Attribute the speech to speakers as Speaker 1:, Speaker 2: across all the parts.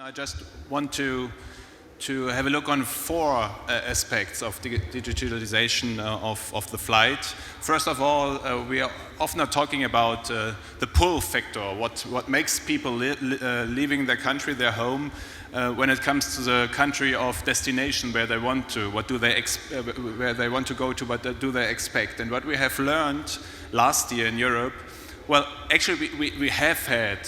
Speaker 1: I just want to have a look on four aspects of digitalization of the flight. First of all, we are often talking about the pull factor, what makes people leaving their country, their home, when it comes to the country of destination where they want to, where they want to go to, what do they expect. And what we have learned last year in Europe, well, actually we have had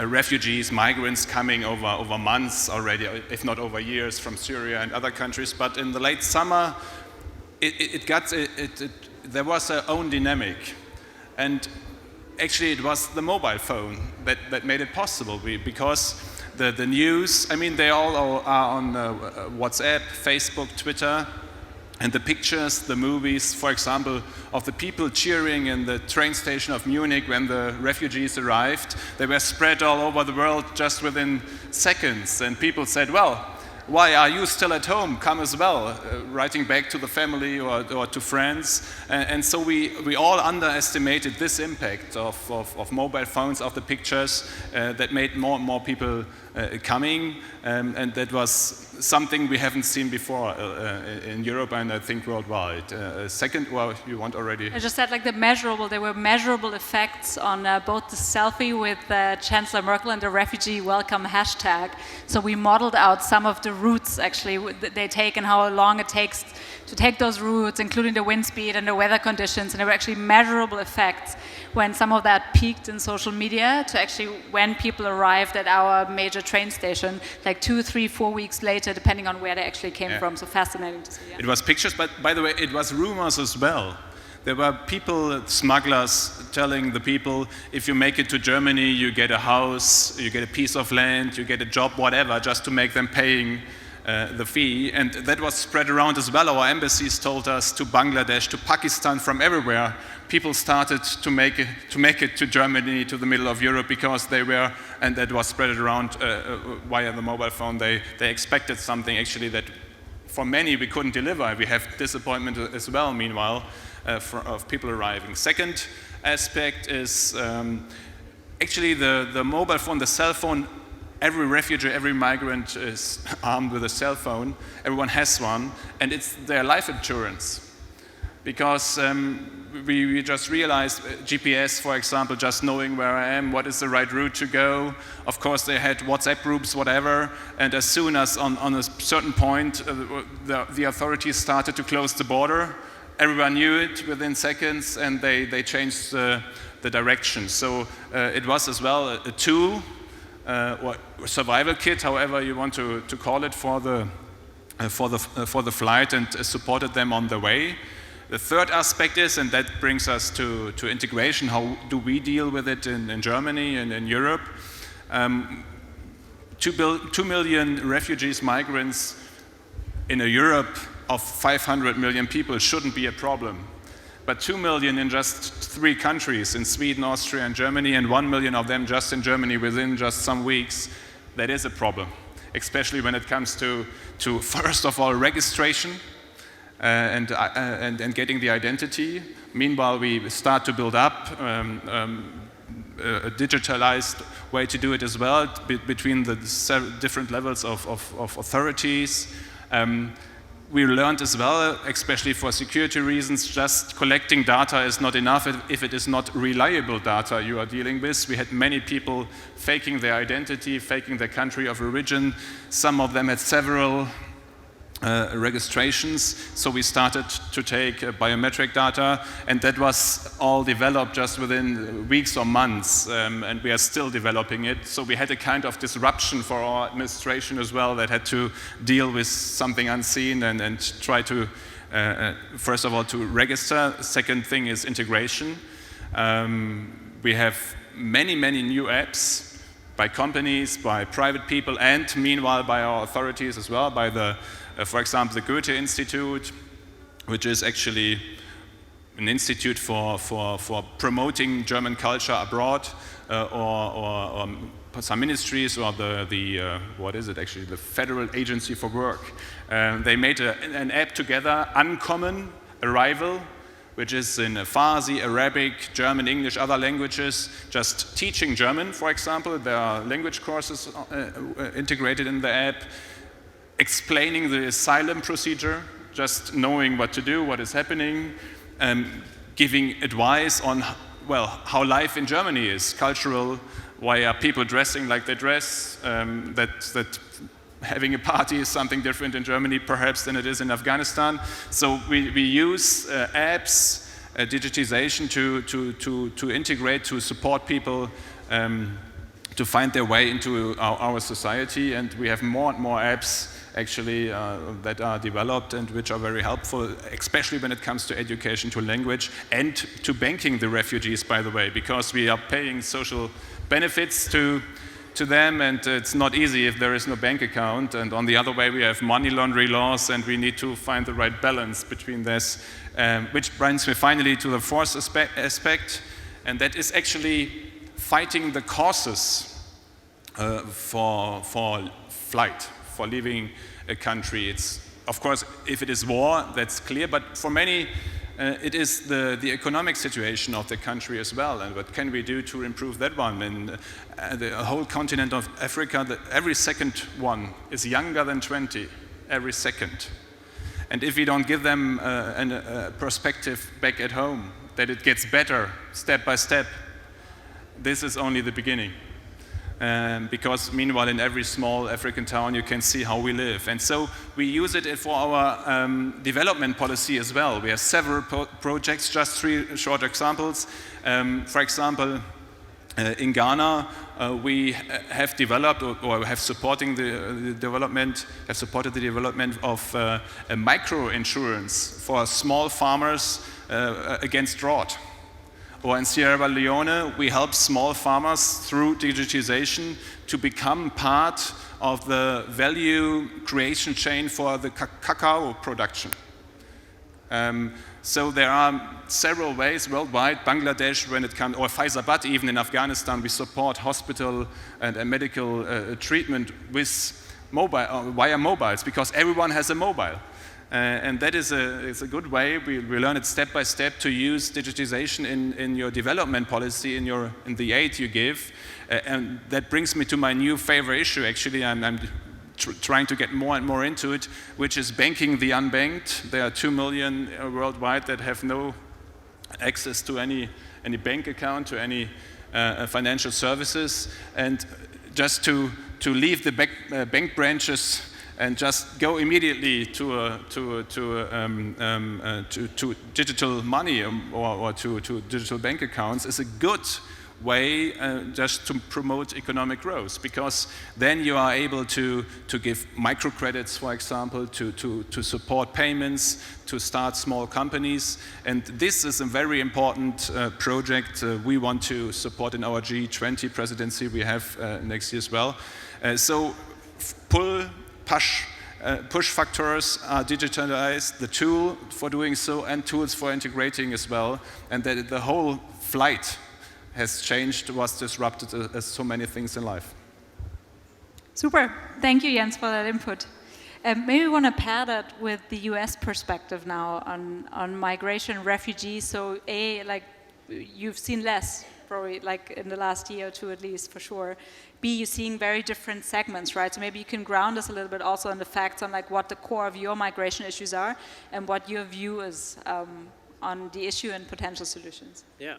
Speaker 1: refugees, migrants coming over months already, if not over years, from Syria and other countries. But in the late summer, there was a own dynamic. And actually it was the mobile phone that made it possible, because the news, I mean, they all are on WhatsApp, Facebook, Twitter, and the pictures, the movies, for example, of the people cheering in the train station of Munich when the refugees arrived, they were spread all over the world just within seconds. And people said, well, why are you still at home? Come as well, writing back to the family or to friends. And so we all underestimated this impact of mobile phones, of the pictures that made more and more people coming. And that was something we haven't seen before in Europe and I think worldwide. Second, well, you want already?
Speaker 2: I just said like there were measurable effects on both the selfie with Chancellor Merkel and the refugee welcome hashtag. So we modeled out some of the routes actually they take and how long it takes to take those routes, including the wind speed and the weather conditions. And there were actually measurable effects when some of that peaked in social media to actually when people arrived at our major train station, like 2, 3, 4 weeks later, depending on where they actually came from. So fascinating to see. Yeah.
Speaker 1: It was pictures, but by the way, it was rumors as well. There were people, smugglers, telling the people, if you make it to Germany, you get a house, you get a piece of land, you get a job, whatever, just to make them paying the fee. And that was spread around as well. Our embassies told us, to Bangladesh, to Pakistan, from everywhere. People started to make it to Germany, to the middle of Europe, because they were, and that was spread around via the mobile phone. They expected something actually that for many we couldn't deliver. We have disappointment as well, meanwhile, of people arriving. Second aspect is actually the mobile phone, the cell phone. Every refugee, every migrant is armed with a cell phone. Everyone has one, and it's their life insurance. Because we just realized GPS, for example, just knowing where I am, what is the right route to go. Of course, they had WhatsApp groups, whatever, and as soon as on a certain point, the authorities started to close the border, everyone knew it within seconds, and they changed the direction. So it was as well a tool, or survival kit, however you want to call it, for the flight, and supported them on the way. The third aspect is, and that brings us to integration, how do we deal with it in Germany and in Europe? 2 million refugees, migrants in a Europe of 500 million people shouldn't be a problem. But 2 million in just 3 countries, in Sweden, Austria, and Germany, and 1 million of them just in Germany within just some weeks, that is a problem. Especially when it comes to first of all, registration and getting the identity. Meanwhile, we start to build up a digitalized way to do it as well, between the different levels of authorities. We learned as well, especially for security reasons, just collecting data is not enough if it is not reliable data you are dealing with. We had many people faking their identity, faking their country of origin. Some of them had several registrations, so we started to take biometric data, and that was all developed just within weeks or months, and we are still developing it. So we had a kind of disruption for our administration as well, that had to deal with something unseen and try to, first of all, to register. Second thing is integration. We have many new apps by companies, by private people, and meanwhile by our authorities as well, by the for example, the Goethe Institute, which is actually an institute for promoting German culture abroad, or some ministries, or what is it actually, the Federal Agency for Work. They made an app together, Uncommon Arrival, which is in Farsi, Arabic, German, English, other languages, just teaching German, for example. There are language courses integrated in the app, explaining the asylum procedure, just knowing what to do, what is happening, giving advice on, well, how life in Germany is, cultural, why are people dressing like they dress, that having a party is something different in Germany perhaps than it is in Afghanistan. So we use apps, digitization to integrate, to support people to find their way into our society, and we have more and more apps actually that are developed and which are very helpful, especially when it comes to education, to language, and to banking the refugees, by the way, because we are paying social benefits to them, and it's not easy if there is no bank account. And on the other way, we have money laundering laws, and we need to find the right balance between this, which brings me finally to the fourth aspect, and that is actually fighting the causes for flight, for leaving a country. It's, of course, if it is war, that's clear, but for many, it is the economic situation of the country as well, and what can we do to improve that one? And the whole continent of Africa, every second one is younger than 20, every second. And if we don't give them a perspective back at home, that it gets better step by step, this is only the beginning. Because meanwhile in every small African town you can see how we live. And so we use it for our development policy as well. We have several projects, just 3 short examples. For example, in Ghana, we have developed or have supported the development of a micro insurance for small farmers against drought. Or in Sierra Leone, we help small farmers through digitization to become part of the value creation chain for the cacao production. So there are several ways worldwide. Bangladesh, when it comes, or Faizabad, even in Afghanistan, we support hospital and medical treatment with via mobiles, because everyone has a mobile. And that is a good way. We learn it step by step to use digitization in your development policy, in the aid you give. And that brings me to my new favorite issue, actually. I'm trying to get more and more into it, which is banking the unbanked. There are 2 million worldwide that have no access to any bank account, to any financial services. And just to leave the bank branches and just go immediately to digital money or to digital bank accounts is a good way just to promote economic growth, because then you are able to give microcredits, for example, to support payments, to start small companies. And this is a very important project we want to support in our G20 presidency we have next year as well. So push factors are digitalized, the tool for doing so, and tools for integrating as well, and that the whole flight has changed, was disrupted as so many things in life.
Speaker 2: Super. Thank you, Jens, for that input. Maybe we want to pair that with the US perspective now on migration, refugees. So like you've seen less, probably like in the last year or two at least, for sure. B, you're seeing very different segments, right? So maybe you can ground us a little bit also on the facts on like what the core of your migration issues are and what your view is on the issue and potential solutions.
Speaker 3: Yeah.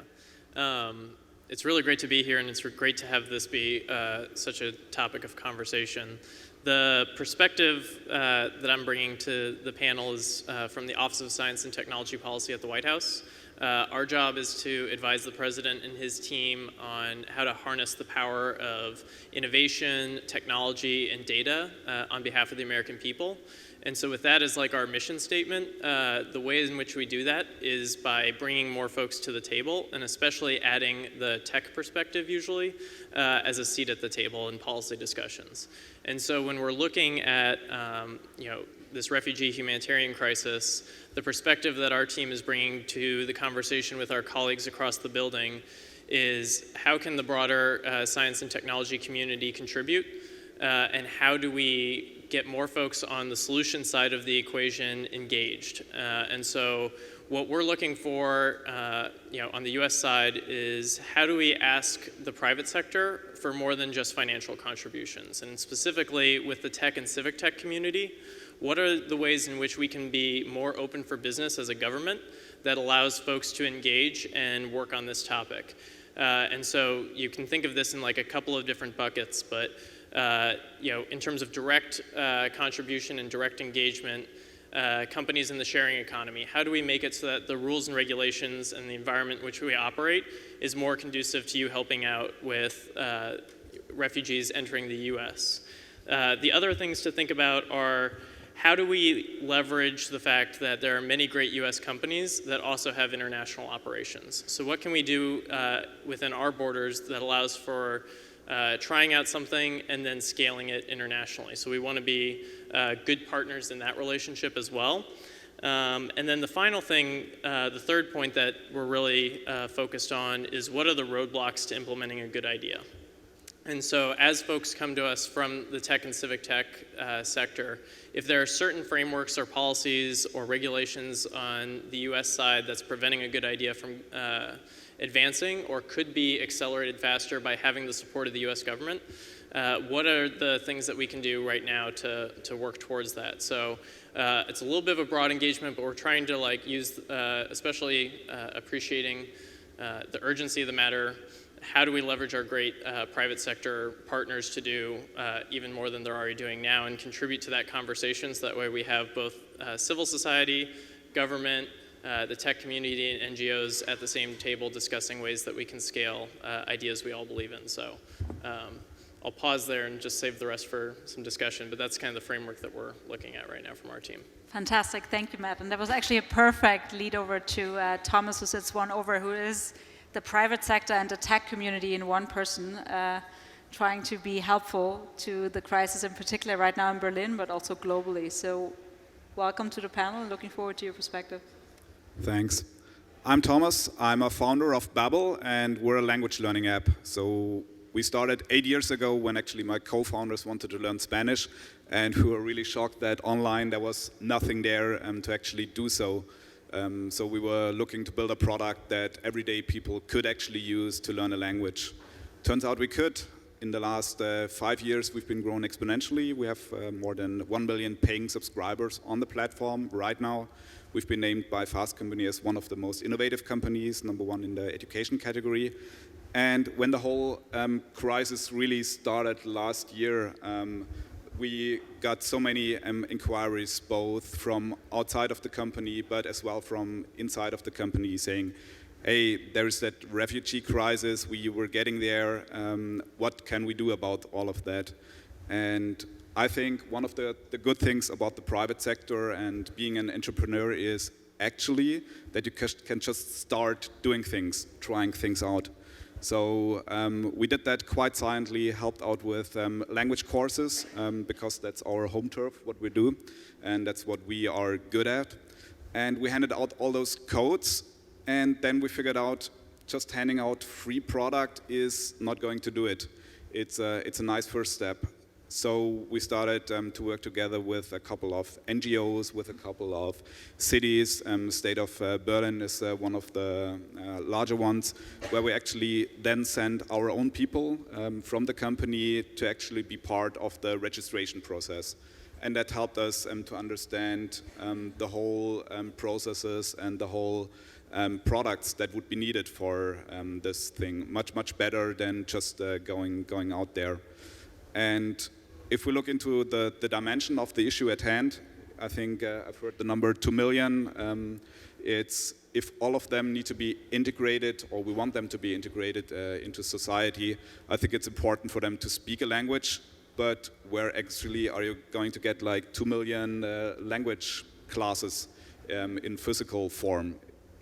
Speaker 3: It's really great to be here, and it's great to have this be such a topic of conversation. The perspective that I'm bringing to the panel is from the Office of Science and Technology Policy at the White House. Our job is to advise the president and his team on how to harness the power of innovation, technology, and data on behalf of the American people. And so with that as like our mission statement, the way in which we do that is by bringing more folks to the table, and especially adding the tech perspective usually as a seat at the table in policy discussions. And so when we're looking at this refugee humanitarian crisis, the perspective that our team is bringing to the conversation with our colleagues across the building is how can the broader science and technology community contribute, and how do we get more folks on the solution side of the equation engaged. And so what we're looking for on the US side is how do we ask the private sector for more than just financial contributions? And specifically with the tech and civic tech community, what are the ways in which we can be more open for business as a government that allows folks to engage and work on this topic? And so you can think of this in like a couple of different buckets, but in terms of direct contribution and direct engagement, companies in the sharing economy, how do we make it so that the rules and regulations and the environment in which we operate is more conducive to you helping out with refugees entering the US? The other things to think about are how do we leverage the fact that there are many great US companies that also have international operations? So what can we do within our borders that allows for trying out something and then scaling it internationally? So we want to be good partners in that relationship as well. And then the final thing, the third point that we're really focused on is what are the roadblocks to implementing a good idea? And so as folks come to us from the tech and civic tech sector, if there are certain frameworks or policies or regulations on the US side that's preventing a good idea from advancing or could be accelerated faster by having the support of the US government, what are the things that we can do right now to work towards that? So it's a little bit of a broad engagement, but we're trying to like use, especially appreciating the urgency of the matter. How do we leverage our great private sector partners to do even more than they're already doing now and contribute to that conversation so that way we have both civil society, government, the tech community and NGOs at the same table discussing ways that we can scale ideas we all believe in. So I'll pause there and just save the rest for some discussion, but that's kind of the framework that we're looking at right now from our team.
Speaker 2: Fantastic, thank you, Matt. And that was actually a perfect lead over to Thomas, who sits one over, who is the private sector and the tech community in one person, trying to be helpful to the crisis in particular right now in Berlin, but also globally. So welcome to the panel, looking forward to your perspective.
Speaker 4: Thanks. I'm Thomas, I'm a founder of Babbel, and we're a language learning app. So we started 8 years ago when actually my co-founders wanted to learn Spanish, and we were really shocked that online there was nothing there to actually do so. So we were looking to build a product that everyday people could actually use to learn a language. Turns out we could. In the last 5 years, we've been growing exponentially. We have more than 1 million paying subscribers on the platform right now. We've been named by Fast Company as one of the most innovative companies, #1 in the education category. And when the whole crisis really started last year, we got so many inquiries, both from outside of the company, but as well from inside of the company, saying, hey, there is that refugee crisis, we were getting there, what can we do about all of that? And I think one of the good things about the private sector and being an entrepreneur is actually that you can just start doing things, trying things out. So we did that quite silently, helped out with language courses, because that's our home turf, what we do, and that's what we are good at. And we handed out all those codes, and then we figured out just handing out free product is not going to do it. It's a nice first step. So we started to work together with a couple of NGOs, with a couple of cities. The state of Berlin is one of the larger ones, where we actually then sent our own people from the company to actually be part of the registration process. And that helped us to understand the whole processes and the whole products that would be needed for this thing much, much better than just going out there. And if we look into the dimension of the issue at hand, I think I've heard the number 2 million. It's if all of them need to be integrated, or we want them to be integrated into society, I think it's important for them to speak a language. But where actually are you going to get like 2 million language classes in physical form?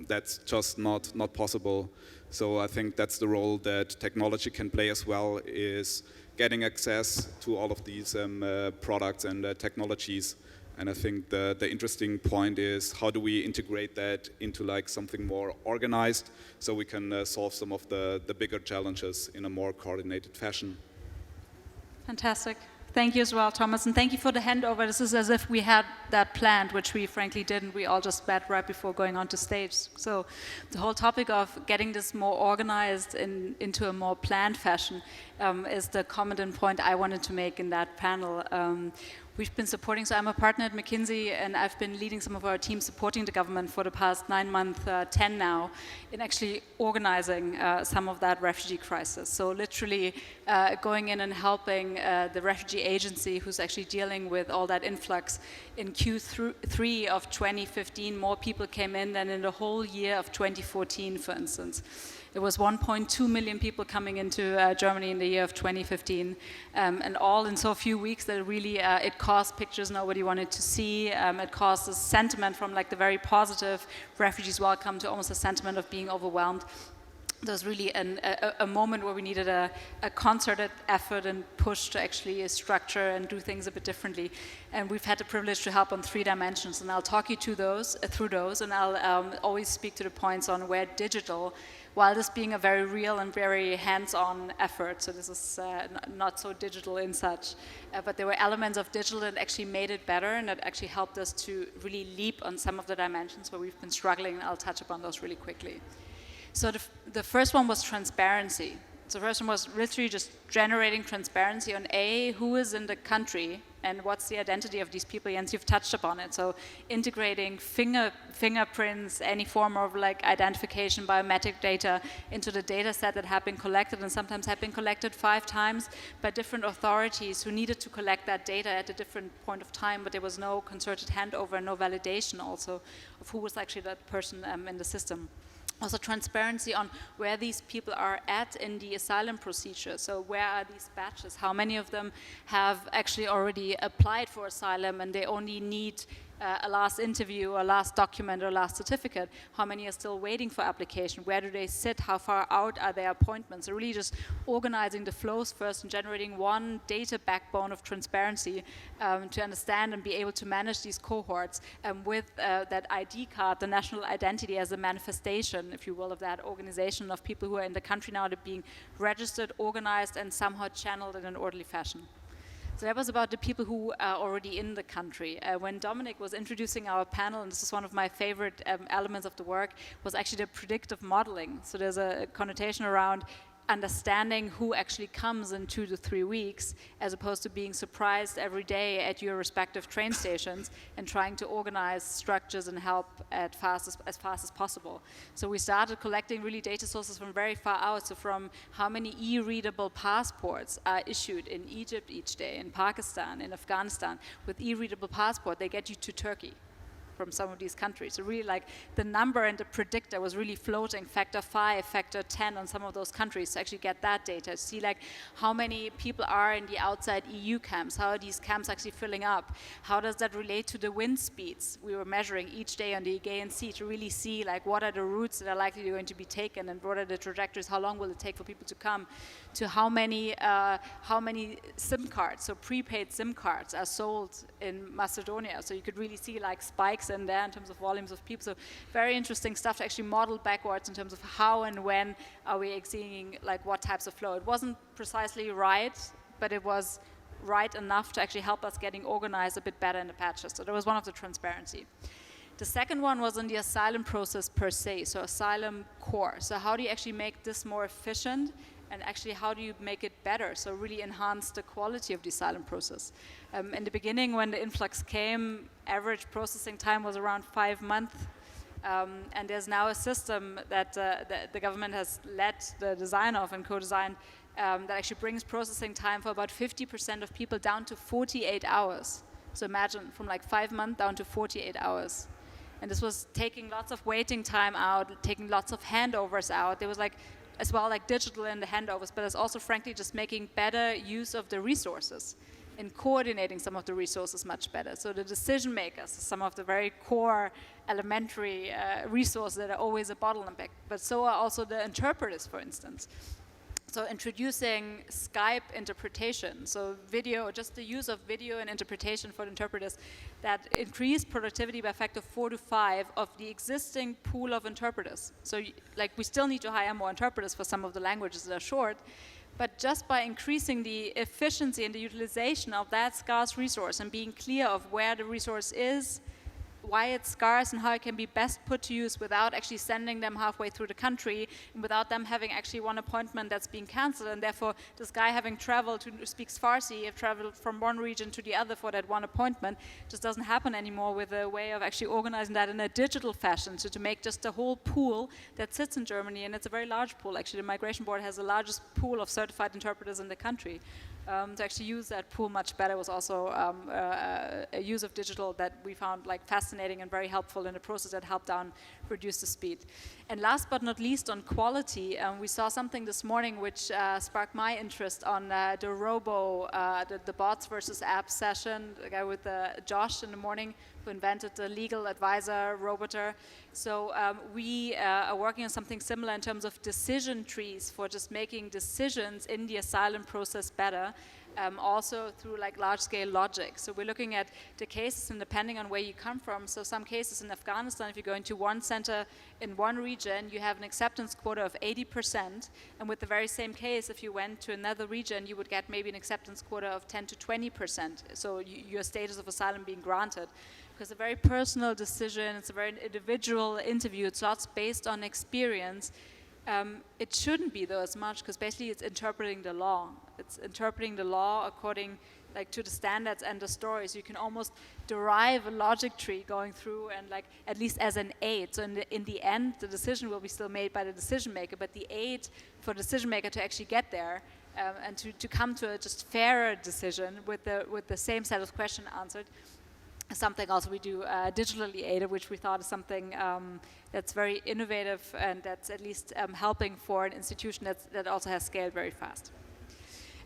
Speaker 4: That's just not possible. So I think that's the role that technology can play as well, is getting access to all of these products and technologies. And I think the interesting point is, how do we integrate that into like something more organized, so we can solve some of the bigger challenges in a more coordinated fashion.
Speaker 2: Fantastic. Thank you as well, Thomas, and thank you for the handover. This is as if we had that planned, which we frankly didn't. We all just met right before going onto stage. So the whole topic of getting this more organized into a more planned fashion is the comment and point I wanted to make in that panel. We've been supporting, so I'm a partner at McKinsey, and I've been leading some of our teams supporting the government for the past 9 months, 10 now, in actually organizing some of that refugee crisis. So literally going in and helping the refugee agency who's actually dealing with all that influx. In Q3 of 2015, more people came in than in the whole year of 2014, for instance. There was 1.2 million people coming into Germany in the year of 2015, and all in so few weeks that really it caused pictures nobody wanted to see. It caused a sentiment from like the very positive refugees welcome to almost a sentiment of being overwhelmed. There was really a moment where we needed a concerted effort and push to actually structure and do things a bit differently. And we've had the privilege to help on 3 dimensions, and I'll talk you through those, and I'll always speak to the points on where digital, while this being a very real and very hands-on effort, so this is not so digital in such, but there were elements of digital that actually made it better and that actually helped us to really leap on some of the dimensions where we've been struggling, and I'll touch upon those really quickly. So the first one was transparency. So the first one was literally just generating transparency on who is in the country and what's the identity of these people. Jens, you've touched upon it. So integrating fingerprints, any form of like identification, biometric data into the data set that have been collected, and sometimes have been collected 5 times by different authorities who needed to collect that data at a different point of time, but there was no concerted handover, no validation also of who was actually that person in the system. Also transparency on where these people are at in the asylum procedure. So where are these batches? How many of them have actually already applied for asylum and they only need a last interview, a last document, or last certificate? How many are still waiting for application? Where do they sit? How far out are their appointments? So really just organizing the flows first and generating one data backbone of transparency to understand and be able to manage these cohorts with that ID card, the national identity as a manifestation, if you will, of that organization of people who are in the country now that are being registered, organized, and somehow channeled in an orderly fashion. So that was about the people who are already in the country. When Dominic was introducing our panel, and this is one of my favorite elements of the work, was actually the predictive modeling. So there's a connotation around understanding who actually comes in 2 to 3 weeks, as opposed to being surprised every day at your respective train stations and trying to organize structures and help as fast as possible. So we started collecting really data sources from very far out, so from how many e-readable passports are issued in Egypt each day, in Pakistan, in Afghanistan. With e-readable passport, they get you to Turkey from some of these countries. So really like the number and the predictor was really floating factor 5, factor 10 on some of those countries to actually get that data, to see like how many people are in the outside EU camps, how are these camps actually filling up, how does that relate to the wind speeds we were measuring each day on the Aegean Sea to really see like what are the routes that are likely going to be taken and what are the trajectories, how long will it take for people to come, to how many SIM cards, so prepaid SIM cards are sold in Macedonia. So you could really see like spikes in there in terms of volumes of people. So very interesting stuff to actually model backwards in terms of how and when are we seeing like what types of flow. It wasn't precisely right, but it was right enough to actually help us getting organized a bit better in the patches. So that was one of the transparency. The second one was in the asylum process per se, so asylum core. So how do you actually make this more efficient? And actually, how do you make it better? So really enhance the quality of the asylum process. In the beginning, when the influx came, average processing time was around 5 months. And there's now a system that the government has led the design of and co-designed that actually brings processing time for about 50% of people down to 48 hours. So imagine from like 5 months down to 48 hours. And this was taking lots of waiting time out, taking lots of handovers out. There was like as well like digital in the handovers, but it's also frankly just making better use of the resources and coordinating some of the resources much better. So the decision makers, some of the very core elementary resources that are always a bottleneck, but so are also the interpreters, for instance. So introducing Skype interpretation, so video, just the use of video and interpretation for the interpreters that increase productivity by a factor 4 to 5 of the existing pool of interpreters. So like we still need to hire more interpreters for some of the languages that are short, But just by increasing the efficiency and the utilization of that scarce resource and being clear of where the resource is, why it's scarce and how it can be best put to use without actually sending them halfway through the country and without them having actually one appointment that's being cancelled, and therefore this guy having traveled who speaks Farsi, have traveled from one region to the other for that one appointment, just doesn't happen anymore with a way of actually organizing that in a digital fashion. So to make just a whole pool that sits in Germany, and it's a very large pool actually. The Migration Board has the largest pool of certified interpreters in the country. To actually use that pool much better was also a use of digital that we found like fascinating and very helpful in the process that helped reduce the speed. And last but not least, on quality, we saw something this morning which sparked my interest on the the bots versus apps session, the guy with Josh in the morning who invented the legal advisor roboter. So we are working on something similar in terms of decision trees for just making decisions in the asylum process better, also through like large-scale logic. So we're looking at the cases, and depending on where you come from, so some cases in Afghanistan, if you go into one center in one region, you have an acceptance quota of 80%, and with the very same case, if you went to another region, you would get maybe an acceptance quota of 10 to 20%, so your status of asylum being granted. Because a very personal decision, it's a very individual interview, it's lots based on experience. It shouldn't be though as much, because basically it's interpreting the law. It's interpreting the law according like to the standards and the stories. You can almost derive a logic tree going through and like at least as an aid. So in the end, the decision will be still made by the decision maker, but the aid for the decision maker to actually get there and to come to a just fairer decision with the same set of questions answered. Something also we do digitally aided, which we thought is something that's very innovative and that's at least helping for an institution that also has scaled very fast.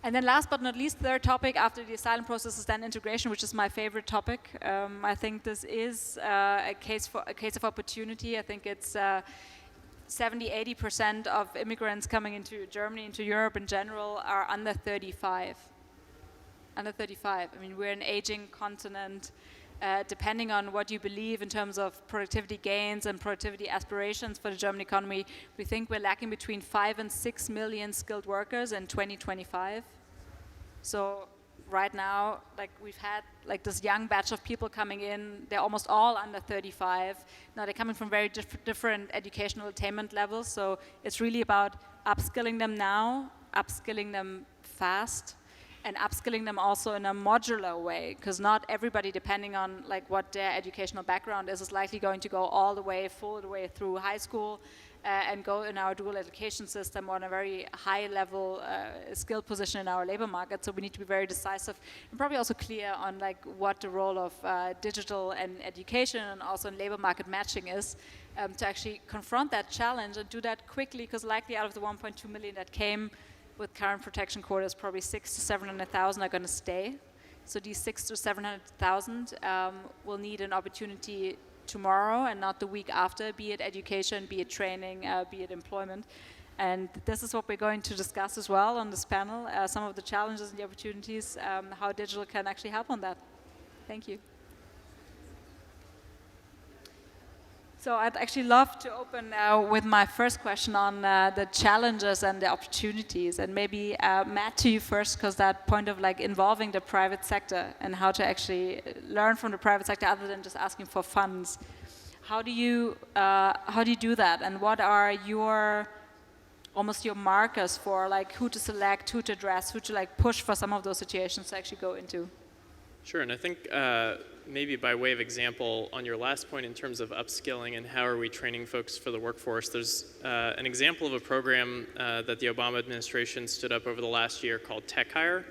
Speaker 2: And then last but not least, third topic after the asylum process is then integration, which is my favorite topic. I think this is a case of opportunity. I think it's 70–80% of immigrants coming into Germany, into Europe in general, are under 35. Under 35. I mean, we're an aging continent. Depending on what you believe in terms of productivity gains and productivity aspirations for the German economy, we think we're lacking between 5 and 6 million skilled workers in 2025. So right now, like we've had like this young batch of people coming in, they're almost all under 35. Now they're coming from very different educational attainment levels, so it's really about upskilling them now, upskilling them fast, and upskilling them also in a modular way, because not everybody, depending on like what their educational background is likely going to go all the way through high school and go in our dual education system on a very high level skilled position in our labor market. So we need to be very decisive and probably also clear on like what the role of digital and education and also in labor market matching is to actually confront that challenge and do that quickly, because likely out of the 1.2 million that came with current protection quotas, probably 600,000 to 700,000 are going to stay. So these 600,000 to 700,000 will need an opportunity tomorrow and not the week after, be it education, be it training, be it employment. And this is what we're going to discuss as well on this panel, some of the challenges and the opportunities, how digital can actually help on that. Thank you. So I'd actually love to open with my first question on the challenges and the opportunities, and maybe Matt, to you first, because that point of like involving the private sector and how to actually learn from the private sector other than just asking for funds. How do you do that, and what are your markers for like who to select, who to address, who to like push for some of those situations to actually go into?
Speaker 3: Sure, and I think maybe by way of example, on your last point in terms of upskilling and how are we training folks for the workforce, there's an example of a program that the Obama administration stood up over the last year called Tech Hire,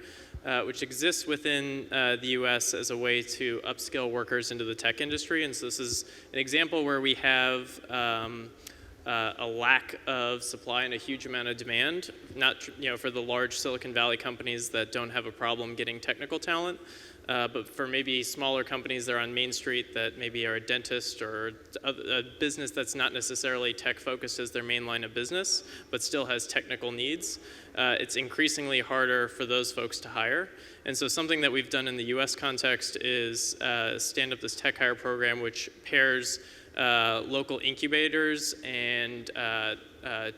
Speaker 3: which exists within the US as a way to upskill workers into the tech industry. And so this is an example where we have a lack of supply and a huge amount of demand, not for the large Silicon Valley companies that don't have a problem getting technical talent, but for maybe smaller companies that are on Main Street that maybe are a dentist or a business that's not necessarily tech focused as their main line of business, but still has technical needs, it's increasingly harder for those folks to hire. And so something that we've done in the US context is stand up this Tech Hire program, which pairs local incubators and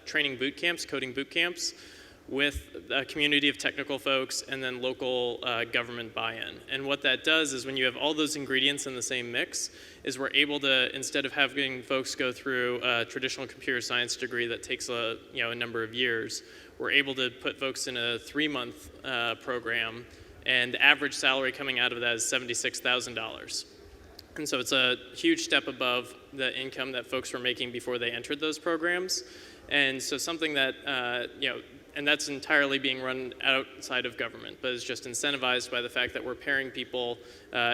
Speaker 3: training boot camps, coding boot camps, with a community of technical folks and then local government buy-in. And what that does is when you have all those ingredients in the same mix, is we're able to, instead of having folks go through a traditional computer science degree that takes a number of years, we're able to put folks in a 3-month program, and the average salary coming out of that is $76,000. And so it's a huge step above the income that folks were making before they entered those programs. And so something that, and that's entirely being run outside of government, but is just incentivized by the fact that we're pairing people,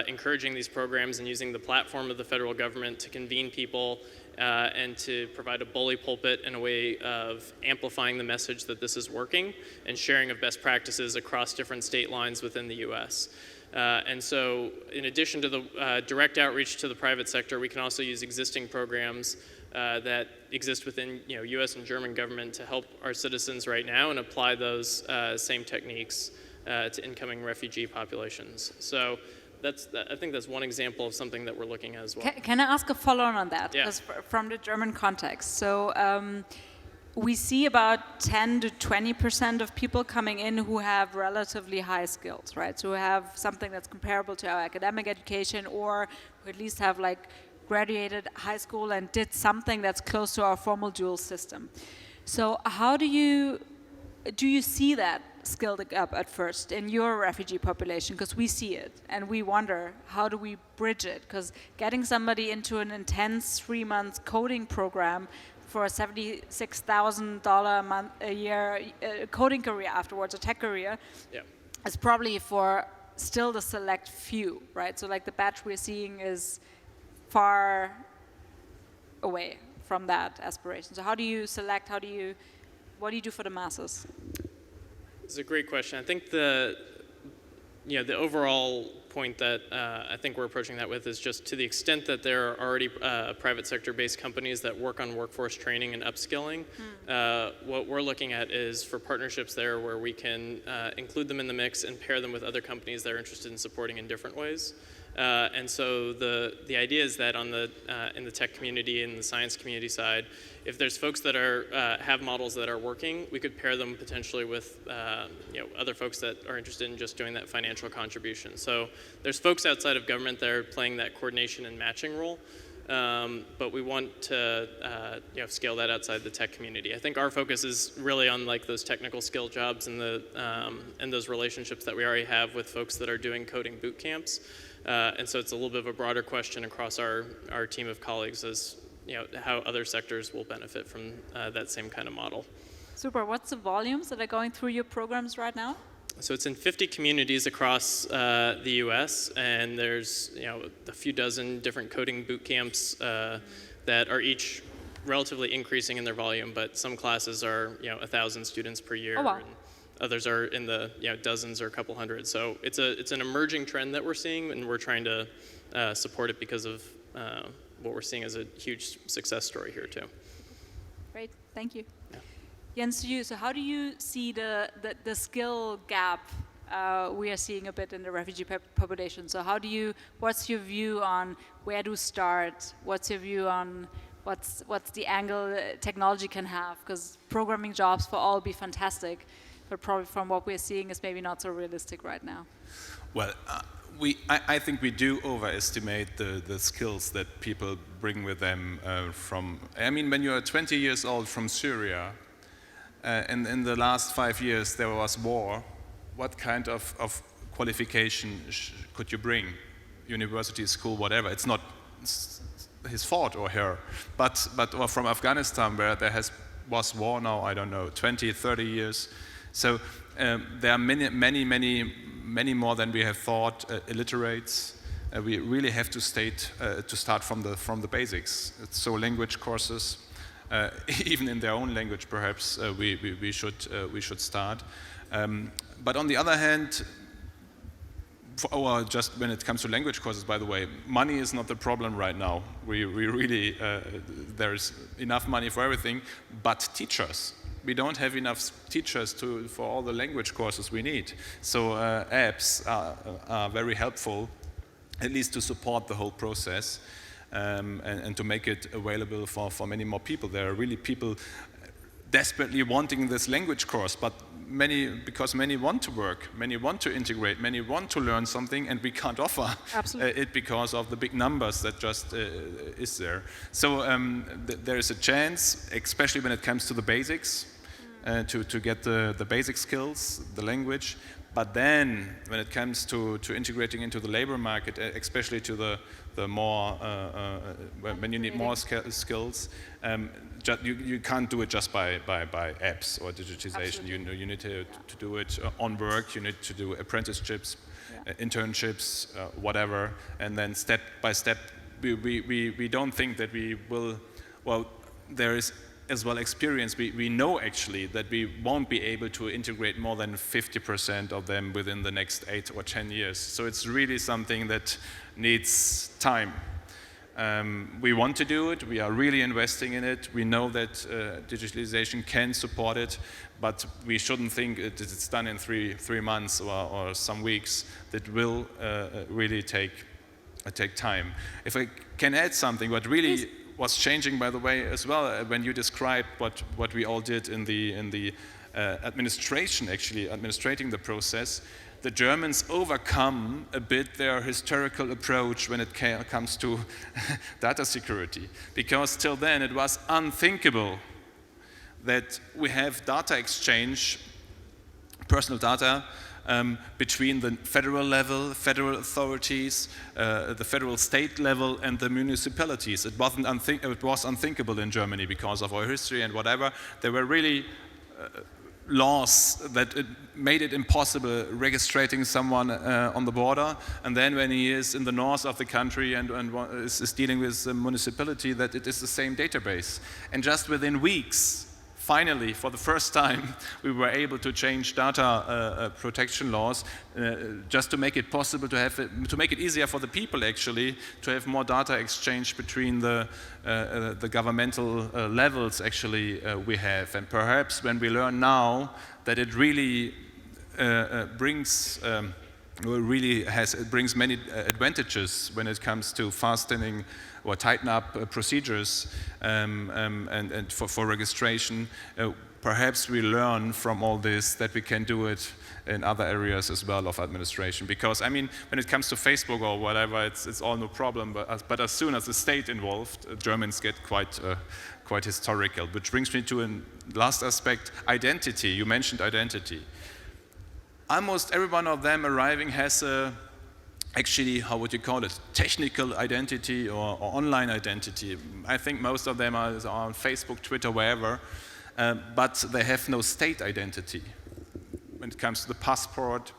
Speaker 3: encouraging these programs and using the platform of the federal government to convene people and to provide a bully pulpit and a way of amplifying the message that this is working and sharing of best practices across different state lines within the US. And so in addition to the direct outreach to the private sector, we can also use existing programs that exist within US and German government to help our citizens right now and apply those same techniques to incoming refugee populations. So I think that's one example of something that we're looking at as well.
Speaker 2: Can I ask a follow-on on that?
Speaker 3: Yeah.
Speaker 2: Because from the German context. So we see about 10 to 20% of people coming in who have relatively high skills, right? So who have something that's comparable to our academic education, or who at least have like graduated high school and did something that's close to our formal dual system. So how do you see that skill gap at first in your refugee population? Because we see it and we wonder, how do we bridge it? Because getting somebody into an intense 3-month coding program for a $76,000 a year coding career afterwards, a tech career, is probably for still the select few, right? So like the batch we're seeing is far away from that aspiration. So how do you select, what do you do for the masses?
Speaker 3: It's a great question. I think the overall point that I think we're approaching that with is just to the extent that there are already private sector-based companies that work on workforce training and upskilling, what we're looking at is for partnerships there where we can include them in the mix and pair them with other companies that are interested in supporting in different ways. And so the idea is that in the tech community and the science community side, if there's folks that have models that are working, we could pair them potentially with other folks that are interested in just doing that financial contribution. So there's folks outside of government that are playing that coordination and matching role, but we want to scale that outside the tech community. I think our focus is really on like those technical skill jobs and those relationships that we already have with folks that are doing coding boot camps. And so it's a little bit of a broader question across our team of colleagues as how other sectors will benefit from that same kind of model.
Speaker 2: Super. What's the volumes that are going through your programs right now?
Speaker 3: So it's in 50 communities across the U.S. and there's a few dozen different coding boot camps that are each relatively increasing in their volume, but some classes are 1,000 students per year.
Speaker 2: Oh, wow.
Speaker 3: And others are in the dozens or a couple hundred. So it's an emerging trend that we're seeing, and we're trying to support it because of what we're seeing as a huge success story here too.
Speaker 2: Great, thank you. Yeah. Jens, to you. So how do you see the skill gap we are seeing a bit in the refugee population? So what's your view on where to start? What's your view on what's the angle technology can have? Because programming jobs for all would be fantastic, but probably from what we're seeing is maybe not so realistic right now.
Speaker 1: Well, I think we do overestimate the skills that people bring with them when you're 20 years old from Syria, and in the last 5 years there was war, what kind of qualification could you bring? University, school, whatever. It's not his fault or her, but or from Afghanistan where was war now, I don't know, 20, 30 years. So there are many more than we have thought, illiterates. We really have to start from the basics. So language courses, even in their own language, perhaps we should start. But on the other hand, just when it comes to language courses, by the way, money is not the problem right now. We really there's enough money for everything, but teachers. We don't have enough teachers for all the language courses we need. So apps are very helpful, at least to support the whole process and to make it available for many more people. There are really people desperately wanting this language course, but because many want to work, many want to integrate, many want to learn something, and we can't offer it because of the big numbers that just is there. So there is a chance, especially when it comes to the basics, to get the basic skills, the language. But then, when it comes to integrating into the labor market, especially to the more when you need more skills, you can't do it just by apps or digitization. You need to do it on work. You need to do apprenticeships, internships, whatever, and then step by step. We don't think that we will. Well, there is as well experience. We know actually that we won't be able to integrate more than 50% of them within the next 8 or 10 years. So it's really something that needs time. We want to do it. We are really investing in it. We know that digitalization can support it, but we shouldn't think it's done in three months or some weeks. That will really take time. If I can add something, what really was changing, by the way, as well, when you described what we all did in the administration, actually administrating the process, the Germans overcome a bit their historical approach when it comes to data security. Because till then it was unthinkable that we have data exchange, personal data, between the federal level, federal authorities, the federal state level, and the municipalities. It was unthinkable in Germany because of our history and whatever. There were really laws that made it impossible registrating someone on the border, and then when he is in the north of the country and is dealing with the municipality, that it is the same database. And just within weeks, finally, for the first time, we were able to change data protection laws just to make it possible to make it easier for the people actually to have more data exchange between the governmental levels actually we have. And perhaps when we learn now that it really brings many advantages when it comes to fastening or tighten up procedures and for registration. Perhaps we learn from all this that we can do it in other areas as well of administration. Because I mean, when it comes to Facebook or whatever, it's all no problem. But as soon as the state involved, Germans get quite historical. Which brings me to a last aspect: identity. You mentioned identity. Almost every one of them arriving has actually, how would you call it, technical identity or online identity. I think most of them are on Facebook, Twitter, wherever, but they have no state identity. When it comes to the passport,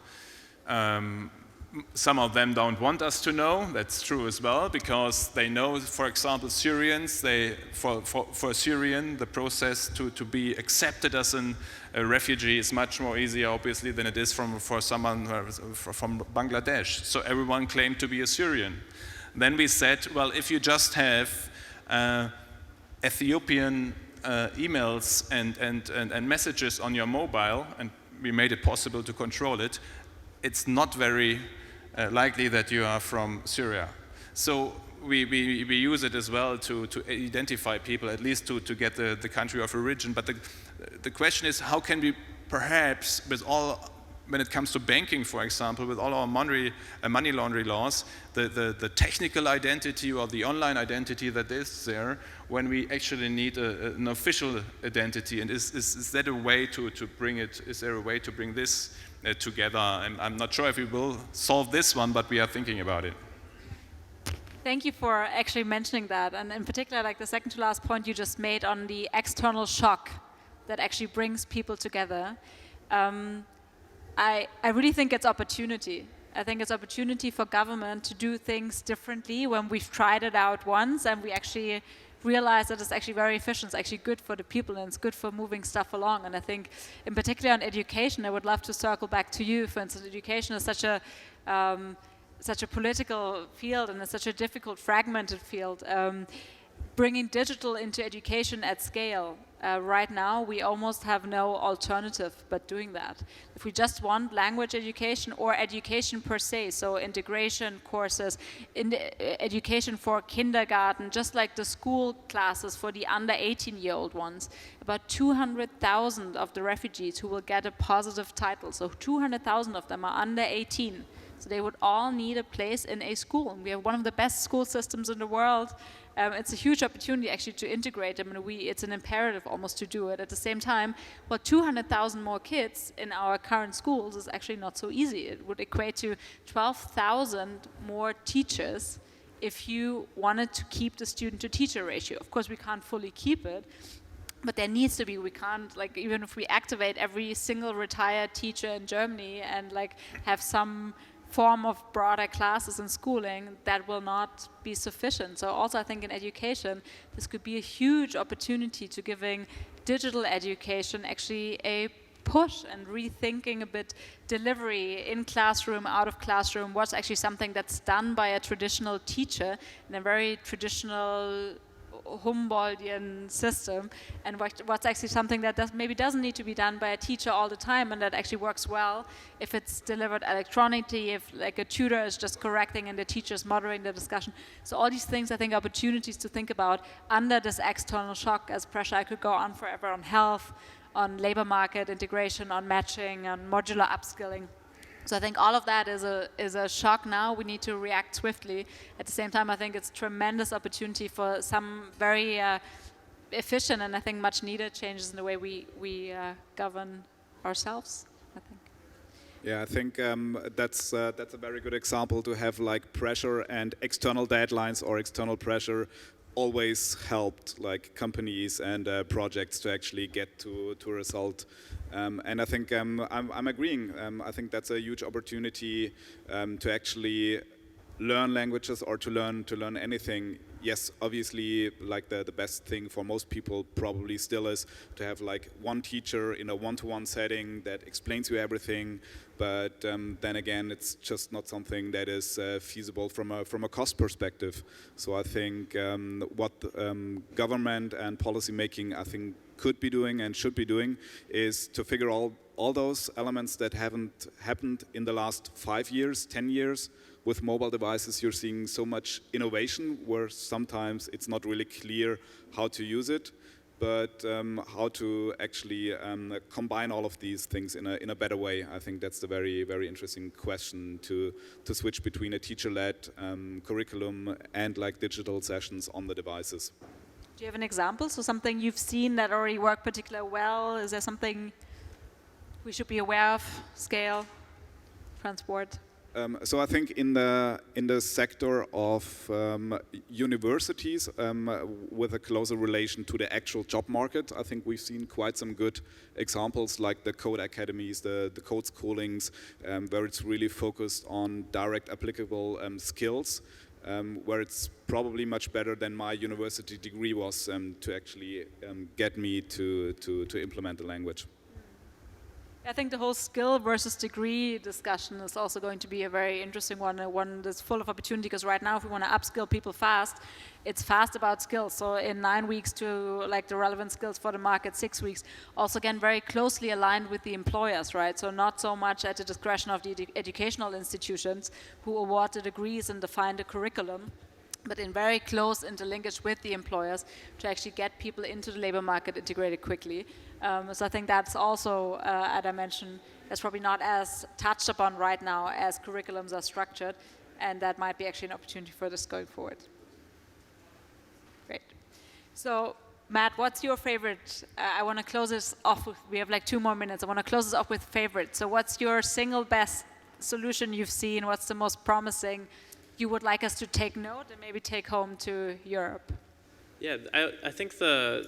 Speaker 1: some of them don't want us to know. That's true as well, because they know, for example, Syrians, for a Syrian, the process to be accepted as a refugee is much more easier, obviously, than it is for someone from Bangladesh. So everyone claimed to be a Syrian. Then we said, well, if you just have Ethiopian emails and messages on your mobile, and we made it possible to control it, it's not very likely that you are from Syria. So we use it as well to identify people, at least to get the country of origin. But the question is, how can we perhaps, when it comes to banking, for example, with all our money laundering laws, the technical identity or the online identity that is there, when we actually need an official identity, and is that a way to bring it? Is there a way to bring this together? I'm not sure if we will solve this one, but we are thinking about it.
Speaker 2: Thank you for actually mentioning that, and in particular, like the second to last point you just made on the external shock that actually brings people together. I really think it's opportunity. I think it's opportunity for government to do things differently when we've tried it out once and we actually realize that it's actually very efficient, it's actually good for the people and it's good for moving stuff along. And I think in particular on education, I would love to circle back to you. For instance, education is such a political field and it's such a difficult, fragmented field. bringing digital into education at scale. Right now, we almost have no alternative but doing that. If we just want language education or education per se, so integration courses, education for kindergarten, just like the school classes for the under 18-year-old ones, about 200,000 of the refugees who will get a positive title, so 200,000 of them are under 18. So they would all need a place in a school. And we have one of the best school systems in the world. It's a huge opportunity actually to integrate them, and it's an imperative almost to do it. At the same time, 200,000 more kids in our current schools is actually not so easy. It would equate to 12,000 more teachers if you wanted to keep the student-to-teacher ratio. Of course, we can't fully keep it, but there needs to be. We can't, like, even if we activate every single retired teacher in Germany and like have some form of broader classes in schooling, that will not be sufficient. So also I think in education, this could be a huge opportunity to giving digital education actually a push and rethinking a bit delivery in classroom, out of classroom, what's actually something that's done by a traditional teacher in a very traditional Humboldtian system, and what's actually something that maybe doesn't need to be done by a teacher all the time, and that actually works well if it's delivered electronically, if like a tutor is just correcting and the teacher's moderating the discussion. So all these things, I think, opportunities to think about under this external shock as pressure. I could go on forever on health, on labor market integration, on matching, on modular upskilling. So I think all of that is a shock now. We need to react swiftly. At the same time, I think it's tremendous opportunity for some very efficient and I think much needed changes in the way we govern ourselves, I think.
Speaker 4: Yeah, I think that's a very good example to have like pressure and external deadlines or external pressure always helped like companies and projects to actually get to a result. And I think I'm agreeing. I think that's a huge opportunity to actually learn languages or to learn anything. Yes, obviously, like the best thing for most people probably still is to have like one teacher in a one-to-one setting that explains you everything. But then again, it's just not something that is feasible from a cost perspective. So I think what government and policy making, I think, could be doing and should be doing is to figure all those elements that haven't happened in the last 5 years, 10 years. With mobile devices, you're seeing so much innovation where sometimes it's not really clear how to use it, but how to actually combine all of these things in a better way. I think that's the very, very interesting question to switch between a teacher-led curriculum and like digital sessions on the devices.
Speaker 2: Do you have an example? So something you've seen that already worked particularly well? Is there something we should be aware of? Scale, transport?
Speaker 4: So I think in the sector of universities, with a closer relation to the actual job market, I think we've seen quite some good examples like the code academies, the code schoolings, where it's really focused on direct applicable skills, where it's probably much better than my university degree was to actually get me to implement the language.
Speaker 2: I think the whole skill versus degree discussion is also going to be a very interesting one that's full of opportunity, because right now if we want to upskill people fast, it's fast about skills. So in 9 weeks to like the relevant skills for the market, 6 weeks. Also again, very closely aligned with the employers, right? So not so much at the discretion of the educational institutions who award the degrees and define the curriculum, but in very close interlinkage with the employers to actually get people into the labor market integrated quickly. So I think that's also a dimension that's probably not as touched upon right now as curriculums are structured, and that might be actually an opportunity for this going forward. Great. So Matt, what's your favorite? I want to close this off with, we have like 2 more minutes. I want to close this off with favorite. So what's your single best solution you've seen? What's the most promising you would like us to take note and maybe take home to Europe?
Speaker 3: Yeah, I think the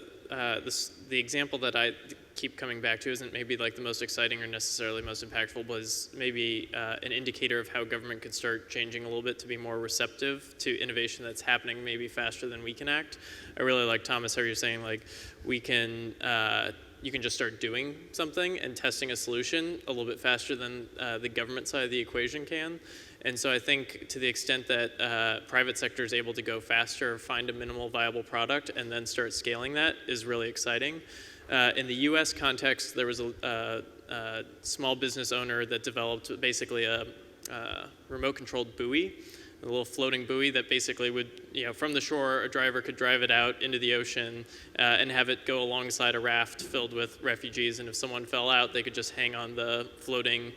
Speaker 3: example that I keep coming back to isn't maybe like the most exciting or necessarily most impactful, but is maybe an indicator of how government could start changing a little bit to be more receptive to innovation that's happening maybe faster than we can act. I really like, Thomas, how you're saying like we can you can just start doing something and testing a solution a little bit faster than the government side of the equation can. And so I think to the extent that private sector is able to go faster, find a minimal viable product, and then start scaling that is really exciting. In the US context, there was a small business owner that developed basically a remote-controlled buoy, a little floating buoy that basically would, from the shore, a driver could drive it out into the ocean and have it go alongside a raft filled with refugees. And if someone fell out, they could just hang on the floating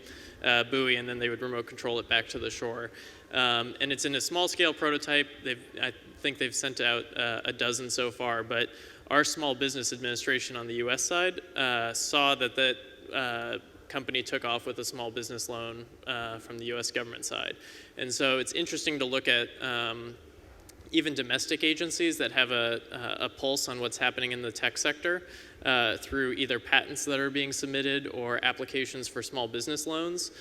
Speaker 3: buoy, and then they would remote control it back to the shore. And it's in a small-scale prototype. I think they've sent out a dozen so far, but our Small Business Administration on the US side saw that company took off with a small business loan from the US government side. And so it's interesting to look at even domestic agencies that have a pulse on what's happening in the tech sector through either patents that are being submitted or applications for small business loans.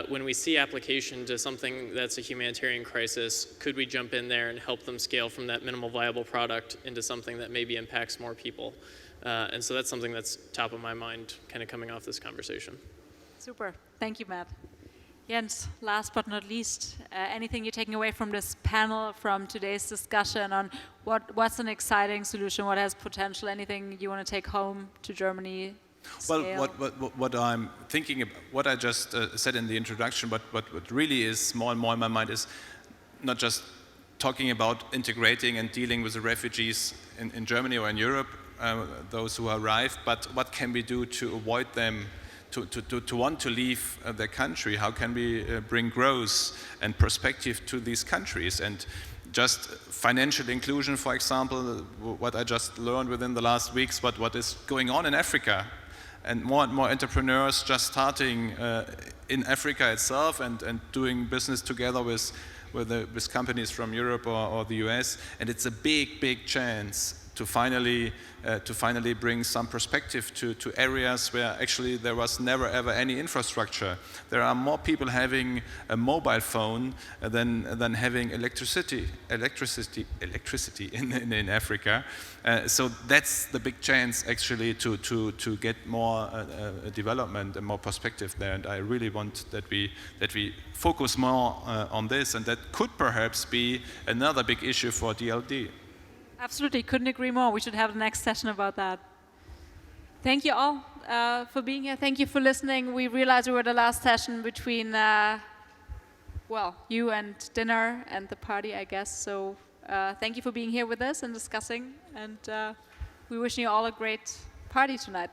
Speaker 3: When we see application to something that's a humanitarian crisis, could we jump in there and help them scale from that minimal viable product into something that maybe impacts more people? And so that's something that's top of my mind kind of coming off this conversation.
Speaker 2: Super. Thank you, Matt. Jens, last but not least, anything you're taking away from this panel, from today's discussion on what's an exciting solution, what has potential, anything you want to take home to Germany?
Speaker 1: Well, what I'm thinking about, what I just said in the introduction, what really is more and more in my mind is not just talking about integrating and dealing with the refugees in Germany or in Europe, those who arrive, but what can we do to avoid them to want to leave their country? How can we bring growth and perspective to these countries? And just financial inclusion, for example, what I just learned within the last weeks, what is going on in Africa. And more entrepreneurs just starting in Africa itself and doing business together with companies from Europe or the US. And it's a big chance to finally bring some perspective to areas where actually there was never ever any infrastructure. There are more people having a mobile phone than having electricity in Africa. So that's the big chance actually to get more development and more perspective there. And I really want that we focus more on this, and that could perhaps be another big issue for DLD.
Speaker 2: Absolutely, couldn't agree more. We should have the next session about that. Thank you all for being here. Thank you for listening. We realized we were the last session between, you and dinner and the party, I guess. So thank you for being here with us and discussing. And we wish you all a great party tonight.